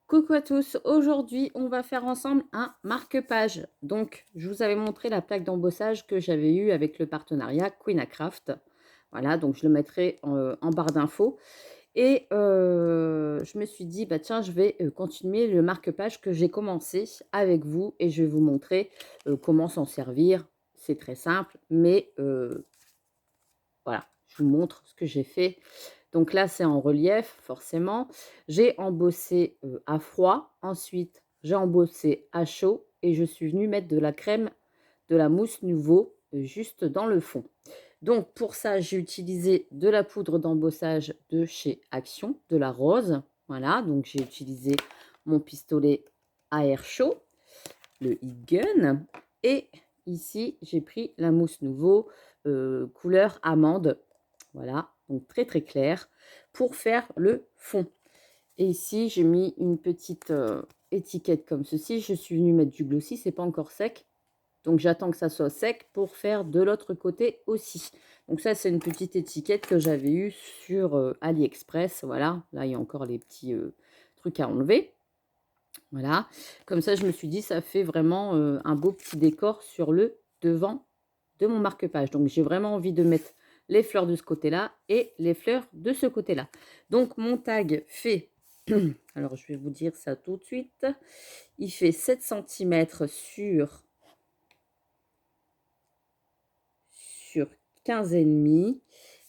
Coucou à tous, aujourd'hui on va faire ensemble un marque-page. Donc je vous avais montré la plaque d'embossage que j'avais eue avec le partenariat Queen a Craft. Voilà, donc je le mettrai en barre d'infos. Et je me suis dit, bah tiens, je vais continuer le marque-page que j'ai commencé avec vous et je vais vous montrer comment s'en servir. C'est très simple, mais voilà, je vous montre ce que j'ai fait. Donc là, c'est en relief, forcément. J'ai embossé à froid. Ensuite, j'ai embossé à chaud. Et je suis venue mettre de la crème, de la mousse nouveau, juste dans le fond. Donc pour ça, j'ai utilisé de la poudre d'embossage de chez Action, de la rose. Voilà, donc j'ai utilisé mon pistolet à air chaud, le Heat Gun. Et ici, j'ai pris la mousse nouveau, couleur amande. Voilà, donc très très clair pour faire le fond. Et ici, j'ai mis une petite étiquette comme ceci. Je suis venue mettre du glossy, c'est pas encore sec. Donc j'attends que ça soit sec pour faire de l'autre côté aussi. Donc ça, c'est une petite étiquette que j'avais eue sur AliExpress. Voilà, là, il y a encore les petits trucs à enlever. Voilà, comme ça, je me suis dit, ça fait vraiment un beau petit décor sur le devant de mon marque-page. Donc, j'ai vraiment envie de mettre les fleurs de ce côté-là et les fleurs de ce côté-là. Donc, mon tag fait, alors je vais vous dire ça tout de suite, il fait 7 cm sur 15,5.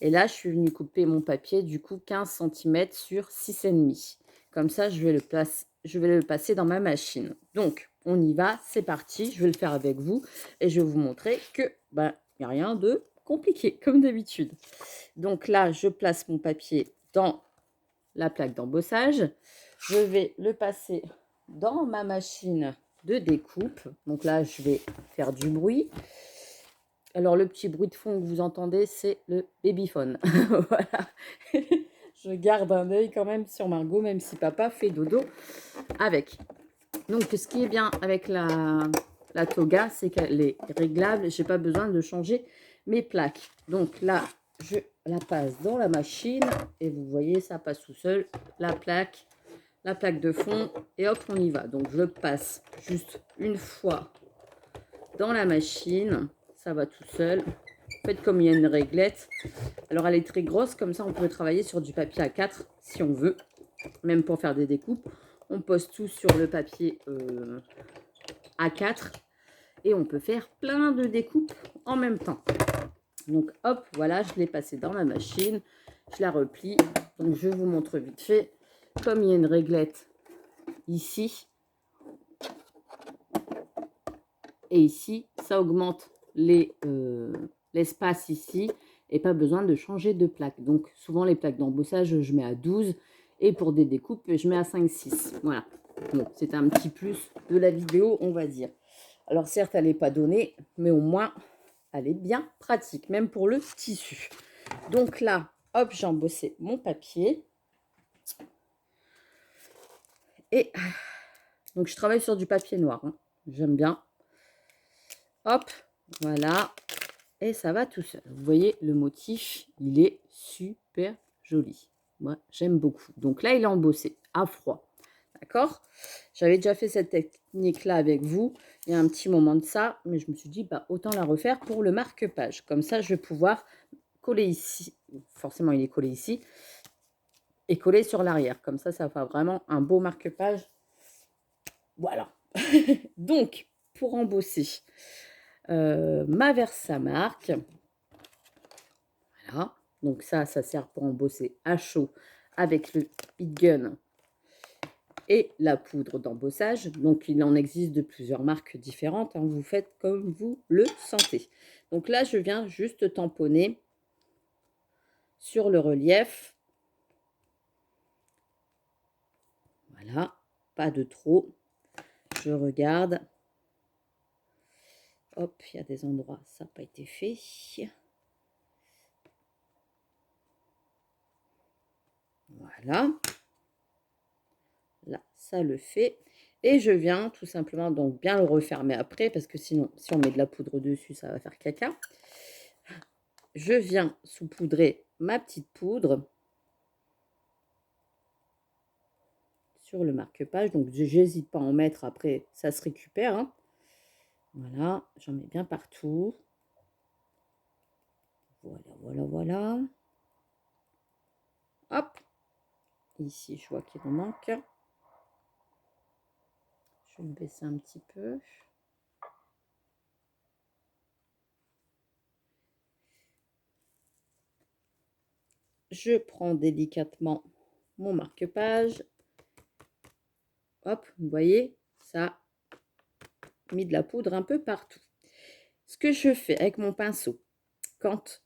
Et là, je suis venue couper mon papier, du coup, 15 cm sur 6,5. Comme ça, je vais le passer dans ma machine. Donc, on y va, c'est parti. Je vais le faire avec vous et je vais vous montrer que, ben, il n'y a rien de compliqué, comme d'habitude. Donc là, je place mon papier dans la plaque d'embossage. Je vais le passer dans ma machine de découpe. Donc là, je vais faire du bruit. Alors, le petit bruit de fond que vous entendez, c'est le babyphone. Voilà. Je garde un œil quand même sur Margot, même si papa fait dodo avec. Donc, ce qui est bien avec la toga, c'est qu'elle est réglable. Je n'ai pas besoin de changer mes plaques. Donc là, je la passe dans la machine. Et vous voyez, ça passe tout seul. La plaque de fond. Et hop, on y va. Donc, je le passe juste une fois dans la machine. Ça va tout seul. En fait, comme il y a une réglette, alors elle est très grosse, comme ça on peut travailler sur du papier A4 si on veut, même pour faire des découpes. On pose tout sur le papier A4 et on peut faire plein de découpes en même temps. Donc hop, voilà, je l'ai passé dans ma machine, je la replie. Donc je vous montre vite fait, comme il y a une réglette ici et ici, ça augmente l'espace ici et pas besoin de changer de plaque. Donc souvent les plaques d'embossage, je mets à 12 et pour des découpes, je mets à 5-6. Voilà. Donc c'est un petit plus de la vidéo, on va dire. Alors certes, elle n'est pas donnée, mais au moins, elle est bien pratique, même pour le tissu. Donc là, hop, j'ai embossé mon papier. Et donc je travaille sur du papier noir. Hein. J'aime bien. Hop, voilà. Et ça va tout seul. Vous voyez, le motif, il est super joli. Moi, j'aime beaucoup. Donc là, il est embossé à froid. D'accord? J'avais déjà fait cette technique-là avec vous il y a un petit moment de ça, mais je me suis dit, bah, autant la refaire pour le marque-page. Comme ça, je vais pouvoir coller ici. Forcément, il est collé ici. Et coller sur l'arrière. Comme ça fera vraiment un beau marque-page. Voilà. Donc, pour embosser ma Versamark, voilà. Donc ça sert pour embosser à chaud avec le Heat Gun et la poudre d'embossage. Donc il en existe de plusieurs marques différentes. Hein. Vous faites comme vous le sentez. Donc là, je viens juste tamponner sur le relief. Voilà, pas de trop. Je regarde. Hop, il y a des endroits, ça n'a pas été fait. Voilà. Là, ça le fait. Et je viens tout simplement donc bien le refermer après, parce que sinon, si on met de la poudre dessus, ça va faire caca. Je viens saupoudrer ma petite poudre sur le marque-page. Donc, j'hésite pas à en mettre, après, ça se récupère, hein. Voilà, j'en mets bien partout. Voilà, voilà, voilà. Hop. Ici, je vois qu'il en manque. Je vais me baisser un petit peu. Je prends délicatement mon marque-page. Hop, vous voyez, ça a mis de la poudre un peu partout. Ce que je fais avec mon pinceau, quand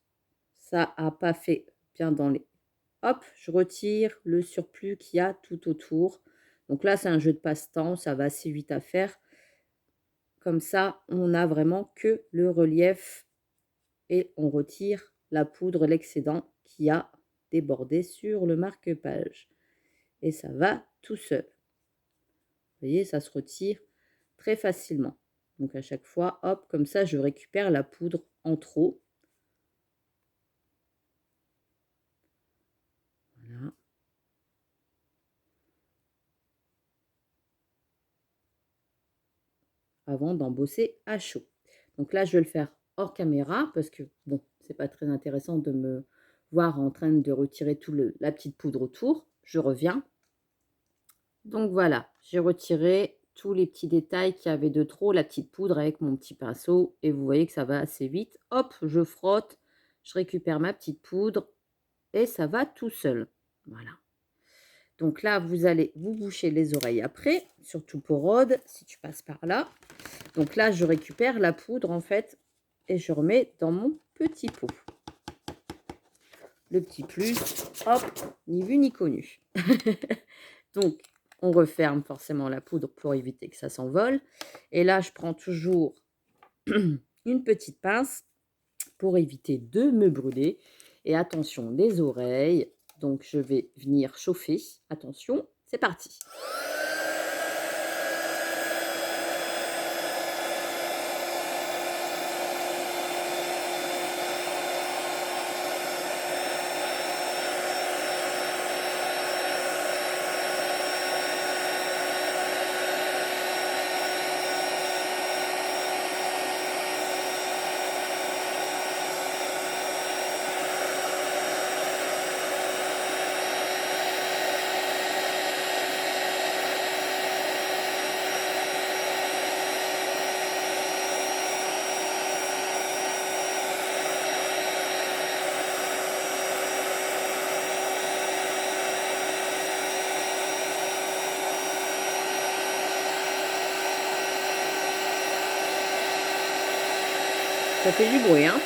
ça n'a pas fait bien dans les... Hop, je retire le surplus qu'il y a tout autour. Donc là, c'est un jeu de passe-temps, ça va assez vite à faire. Comme ça, on n'a vraiment que le relief et on retire la poudre, l'excédent qui a débordé sur le marque-page. Et ça va tout seul. Vous voyez, ça se retire très facilement. Donc à chaque fois, hop, comme ça, je récupère la poudre en trop. Voilà. Avant d'embosser à chaud. Donc là, je vais le faire hors caméra parce que, bon, c'est pas très intéressant de me voir en train de retirer la petite poudre autour. Je reviens. Donc voilà, j'ai retiré tous les petits détails qu'il y avait de trop, la petite poudre avec mon petit pinceau. Et vous voyez que ça va assez vite. Hop, je frotte, je récupère ma petite poudre et ça va tout seul. Voilà. Donc là, vous allez vous boucher les oreilles après, surtout pour Rhodes, si tu passes par là. Donc là, je récupère la poudre en fait et je remets dans mon petit pot. Le petit plus, hop, ni vu ni connu. Donc, on referme forcément la poudre pour éviter que ça s'envole. Et là, je prends toujours une petite pince pour éviter de me brûler. Et attention, les oreilles. Donc, je vais venir chauffer. Attention, c'est parti. Ça fait du bruit, hein?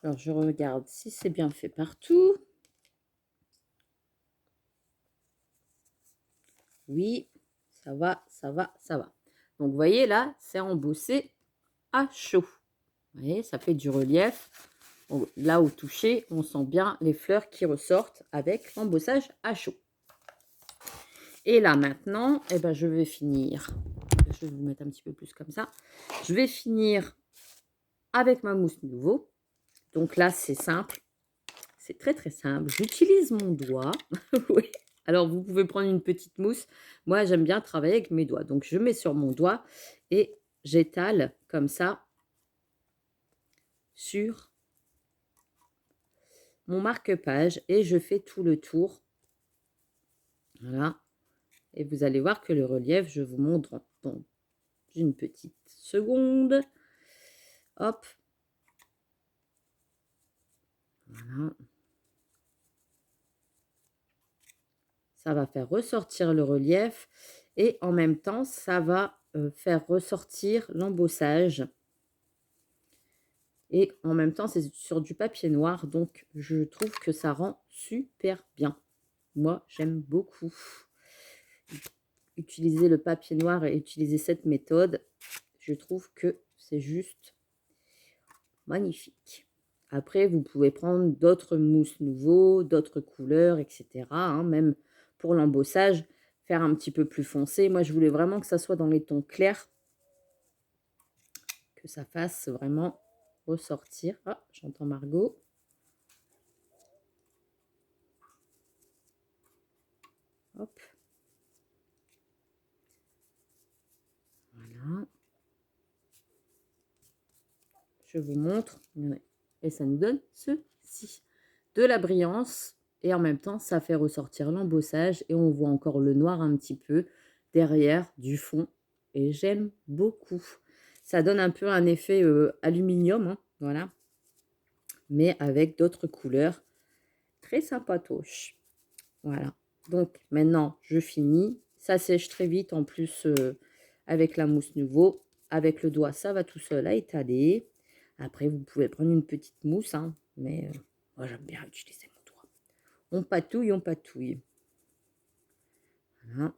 Alors, je regarde si c'est bien fait partout. Oui, ça va, ça va, ça va. Donc, vous voyez, là, c'est embossé à chaud. Vous voyez, ça fait du relief. Là, au toucher, on sent bien les fleurs qui ressortent avec l'embossage à chaud. Et là, maintenant, eh ben, je vais finir. Je vais vous mettre un petit peu plus comme ça. Je vais finir avec ma mousse nouveau. Donc là, c'est simple. C'est très, très simple. J'utilise mon doigt. Oui. Alors, vous pouvez prendre une petite mousse. Moi, j'aime bien travailler avec mes doigts. Donc, je mets sur mon doigt et j'étale comme ça sur mon marque-page et je fais tout le tour. Voilà. Et vous allez voir que le relief, je vous montre dans une petite seconde. Hop. Voilà. ça va faire ressortir le relief et en même temps, ça va, faire ressortir l'embossage et en même temps, c'est sur du papier noir, donc je trouve que ça rend super bien. Moi, j'aime beaucoup utiliser le papier noir et utiliser cette méthode. Je trouve que c'est juste magnifique. Après, vous pouvez prendre d'autres mousses nouveaux, d'autres couleurs, etc., hein, même pour l'embossage, faire un petit peu plus foncé. Moi, je voulais vraiment que ça soit dans les tons clairs, que ça fasse vraiment ressortir. Ah, j'entends Margot. Hop. Voilà. Je vous montre. Et ça nous donne ceci. De la brillance. Et en même temps, ça fait ressortir l'embossage. Et on voit encore le noir un petit peu derrière du fond. Et j'aime beaucoup. Ça donne un peu un effet aluminium. Hein, voilà. Mais avec d'autres couleurs. Très sympatoche. Voilà. Donc maintenant, je finis. Ça sèche très vite en plus avec la mousse nouveau. Avec le doigt, ça va tout seul à étaler. Après, vous pouvez prendre une petite mousse, hein, mais moi, j'aime bien utiliser mon doigt. On patouille, on patouille. Voilà.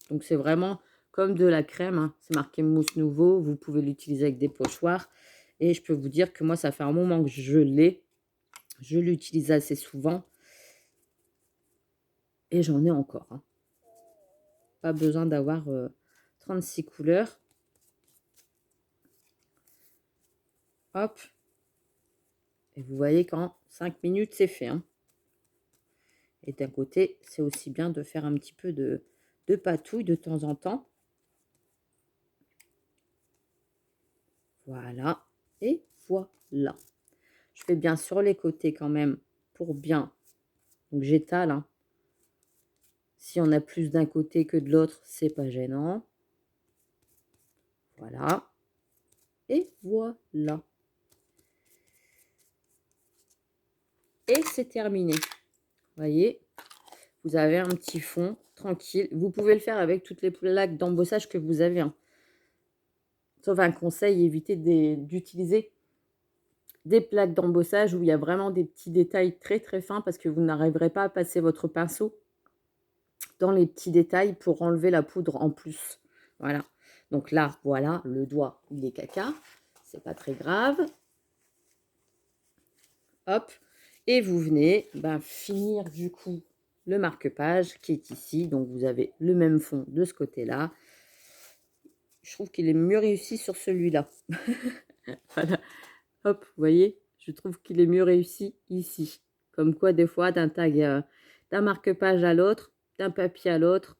Donc, c'est vraiment comme de la crème. Hein. C'est marqué mousse nouveau. Vous pouvez l'utiliser avec des pochoirs. Et je peux vous dire que moi, ça fait un moment que je l'ai. Je l'utilise assez souvent. Et j'en ai encore. Hein. Pas besoin d'avoir 36 couleurs. Hop. Et vous voyez qu'en 5 minutes, c'est fait. Hein. Et d'un côté, c'est aussi bien de faire un petit peu de patouille de temps en temps. Voilà. Et voilà. Je fais bien sur les côtés quand même pour bien. Donc j'étale. Hein. Si on a plus d'un côté que de l'autre, c'est pas gênant. Voilà. Et voilà. Et c'est terminé. Vous voyez, vous avez un petit fond tranquille. Vous pouvez le faire avec toutes les plaques d'embossage que vous avez. Hein. Sauf un conseil, évitez d'utiliser des plaques d'embossage où il y a vraiment des petits détails très très fins parce que vous n'arriverez pas à passer votre pinceau dans les petits détails pour enlever la poudre en plus. Voilà. Donc là, voilà, le doigt, il est caca. C'est pas très grave. Hop. Et vous venez finir du coup le marque-page qui est ici. Donc vous avez le même fond de ce côté-là. Je trouve qu'il est mieux réussi sur celui-là. Voilà. Hop, vous voyez, je trouve qu'il est mieux réussi ici. Comme quoi, des fois, d'un tag, d'un marque-page à l'autre, d'un papier à l'autre,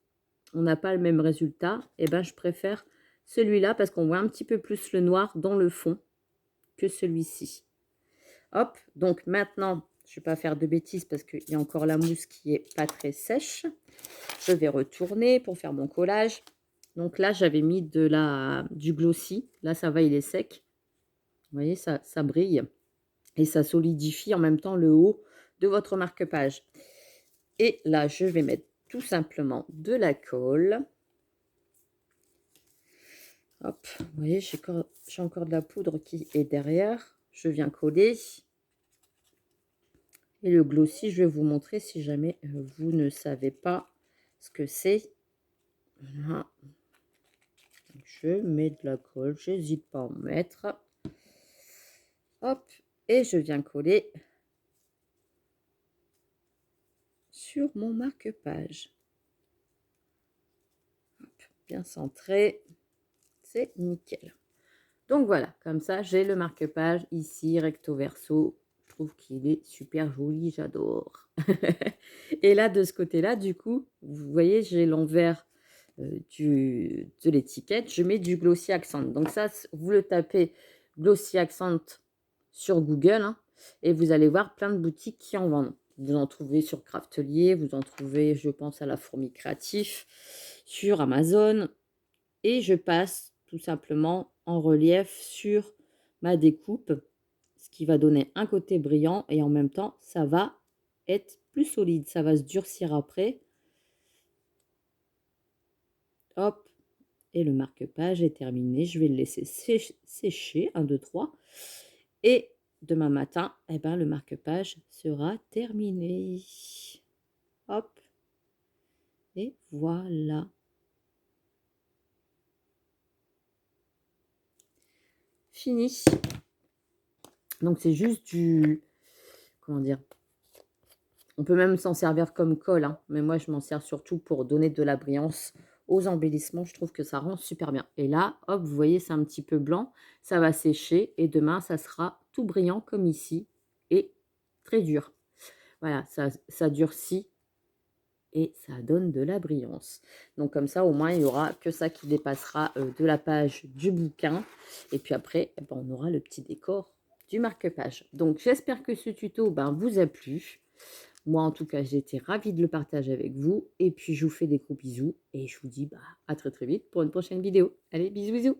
on n'a pas le même résultat. Et ben, je préfère celui-là parce qu'on voit un petit peu plus le noir dans le fond que celui-ci. Hop, donc maintenant, je ne vais pas faire de bêtises parce qu'il y a encore la mousse qui est pas très sèche. Je vais retourner pour faire mon collage. Donc là, j'avais mis du glossy. Là, ça va, il est sec. Vous voyez, ça brille. Et ça solidifie en même temps le haut de votre marque-page. Et là, je vais mettre tout simplement de la colle. Hop, vous voyez, j'ai encore de la poudre qui est derrière. Je viens coller. Et le glossy, je vais vous montrer si jamais vous ne savez pas ce que c'est. Voilà. Je mets de la colle, j'hésite pas à en mettre. Hop, et je viens coller sur mon marque-page. Bien centré, c'est nickel. Donc voilà, comme ça, j'ai le marque-page ici, recto verso. Je trouve qu'il est super joli, j'adore. Et là, de ce côté-là, du coup, vous voyez, j'ai l'envers de l'étiquette. Je mets du Glossy Accent. Donc ça, vous le tapez Glossy Accent sur Google hein, et vous allez voir plein de boutiques qui en vendent. Vous en trouvez sur Craftelier, vous en trouvez, je pense, à la Fourmi Créatif, sur Amazon. Et je passe tout simplement en relief sur ma découpe. ce qui va donner un côté brillant et en même temps, ça va être plus solide. Ça va se durcir après. Hop, et le marque-page est terminé. Je vais le laisser sécher, 1, 2, 3. Et demain matin, eh ben, le marque-page sera terminé. Hop, et voilà. Fini. Donc c'est juste du... Comment dire? On peut même s'en servir comme colle, hein, mais moi je m'en sers surtout pour donner de la brillance aux embellissements. Je trouve que ça rend super bien. Et là, hop, vous voyez, c'est un petit peu blanc. Ça va sécher et demain, ça sera tout brillant comme ici et très dur. Voilà, ça durcit et ça donne de la brillance. Donc comme ça, au moins, il n'y aura que ça qui dépassera de la page du bouquin. Et puis après, eh ben, on aura le petit décor du marque-page. Donc j'espère que ce tuto vous a plu. Moi, en tout cas, j'ai été ravie de le partager avec vous. Et puis, je vous fais des gros bisous. Et je vous dis à très très vite pour une prochaine vidéo. Allez, bisous, bisous.